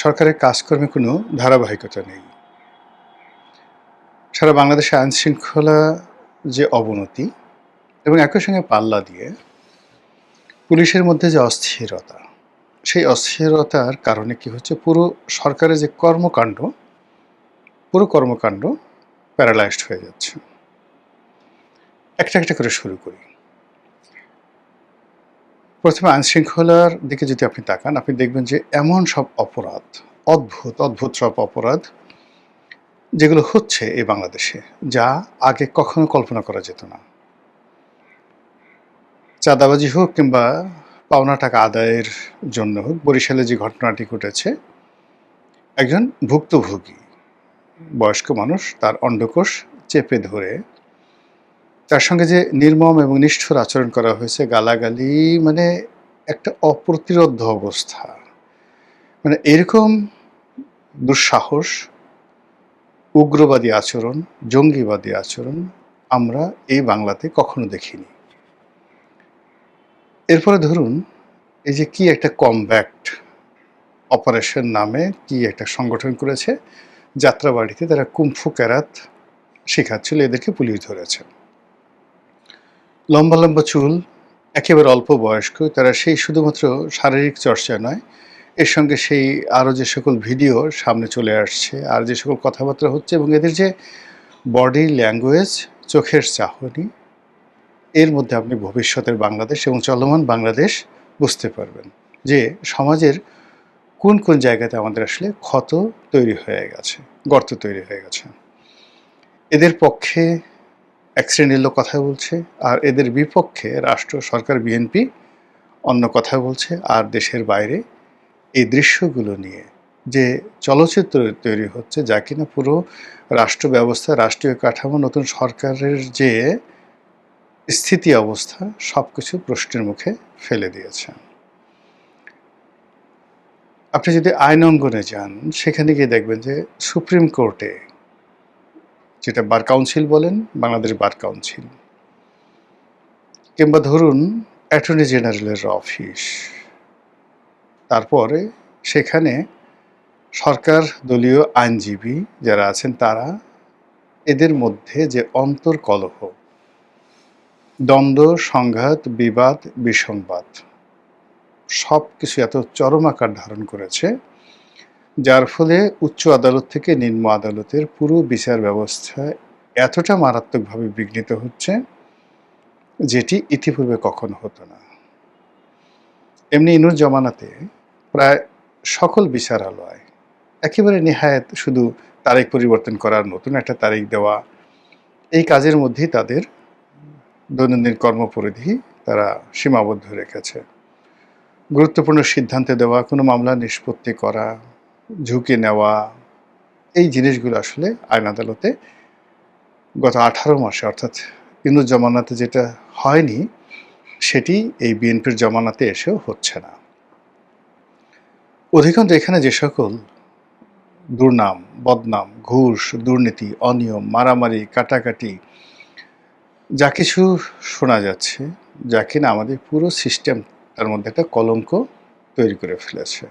সরকারের কাজকর্মে কোনো ধারাবাহিকতা নেই। সারা বাংলাদেশে আইনশৃঙ্খলা যে অবনতি এবং একই সঙ্গে পাল্লা দিয়ে পুলিশের মধ্যে যে অস্থিরতা, সেই অস্থিরতার কারণে কি হচ্ছে, পুরো সরকারের যে পুরো কর্মকাণ্ড প্যারালাইজড হয়ে যাচ্ছে। একটা করে শুরু করি। প্রথমে আইনশৃঙ্খলার দিকে যদি আপনি তাকান, আপনি দেখবেন যে এমন সব অপরাধ, অদ্ভুত সব অপরাধ যেগুলো হচ্ছে এই বাংলাদেশে, যা আগে কখনো কল্পনা করা যেত না। চাঁদাবাজি হোক কিংবা পাওনা টাকা আদায়ের জন্য হোক, বরিশালে যে ঘটনাটি ঘটেছে, একজন ভুক্তভোগী বয়স্ক মানুষ তার অন্ডকোষ চেপে ধরে তার সঙ্গে যে নির্মম এবং নিষ্ঠুর আচরণ করা হয়েছে, গালাগালি, মানে একটা অপ্রতিরোধ্য অবস্থা। মানে এরকম দুঃসাহস, উগ্রবাদী আচরণ, জঙ্গিবাদী আচরণ আমরা এই বাংলাতে কখনো দেখিনি। এরপরে ধরুন, এই যে কি একটা কমব্যাক্ট অপারেশন নামে কি একটা সংগঠন করেছে, যাত্রাবাড়িতে তারা কুম্ফু ক্যারাত শেখাচ্ছিল, এদেরকে পুলিশ ধরেছে। লম্বা লম্বা চুল, একেবারে অল্প বয়স্ক, তারা সেই শুধুমাত্র শারীরিক চর্চা নয়, এর সঙ্গে সেই আরও যে সকল ভিডিও সামনে চলে আসছে, আর যে সকল কথাবার্তা হচ্ছে, এবং এদের যে বডি ল্যাঙ্গুয়েজ, চোখের চাহনি, এর মধ্যে আপনি ভবিষ্যতের বাংলাদেশ এবং চলমান বাংলাদেশ বুঝতে পারবেন যে সমাজের কোন জায়গাতে আমাদের আসলে ক্ষত তৈরি হয়ে গেছে, গর্ত তৈরি হয়ে গেছে। এদের পক্ষে এক শ্রেণীর লোক কথা বলছে, আর এদের বিপক্ষে রাষ্ট্র, সরকার, বিএনপি অন্য কথা বলছে। আর দেশের বাইরে এই দৃশ্যগুলো নিয়ে যে চলচ্চিত্র তৈরি হচ্ছে, যা কিনা পুরো রাষ্ট্র ব্যবস্থা, রাষ্ট্রীয় কাঠামো, নতুন সরকারের যে স্থিতি অবস্থা, সব কিছু প্রশ্নের মুখে ফেলে দিয়েছে। আপনি যদি আইন অঙ্গনে যান, সেখানে গিয়ে দেখবেন যে সুপ্রিম কোর্টে, যেটা বার কাউন্সিল বলেন, বাংলাদেশ বার কাউন্সিল, কিংবা ধরুন অ্যাটর্নি জেনারেলের অফিস, তারপরে সেখানে সরকার দলীয় আইনজীবী যারা আছেন, তারা, এদের মধ্যে যে অন্তর্কলহ, দ্বন্দ্ব, সংঘাত, বিবাদ, বিসংবাদ, সব কিছু এত চরম আকার ধারণ করেছে, যার ফলে উচ্চ আদালত থেকে নিম্ন আদালতের পুরো বিচার ব্যবস্থা এতটা মারাত্মকভাবে বিঘ্নিত হচ্ছে, যেটি ইতিপূর্বে কখনো হতো না। এমনি ইনুর জমানাতে প্রায় সকল বিচারালয় একেবারে নেহায়েত শুধু তারিখ পরিবর্তন করার, নতুন একটা তারিখ দেওয়া, এই কাজের মধ্যেই তাদের দৈনন্দিন কর্মপরিধি তারা সীমাবদ্ধ রেখেছে। গুরুত্বপূর্ণ সিদ্ধান্তে দেওয়া, কোনো মামলা নিষ্পত্তি করা, ঝুঁকি নেওয়া, এই জিনিসগুলো আসলে আইন আদালতে গত 18 মাসে, অর্থাৎ ইনুর জমানাতে যেটা হয়নি, সেটি এই বিএনপির জমানাতে এসেও হচ্ছে না। অধিকাংশ এখানে যে সকল দুর্নাম, বদনাম, ঘুষ, দুর্নীতি, অনিয়ম, মারামারি, কাটাকাটি, যা কিছু শোনা যাচ্ছে, যা কিনা আমাদের পুরো সিস্টেম, তার মধ্যে একটা কলঙ্ক তৈরি করে ফেলেছে।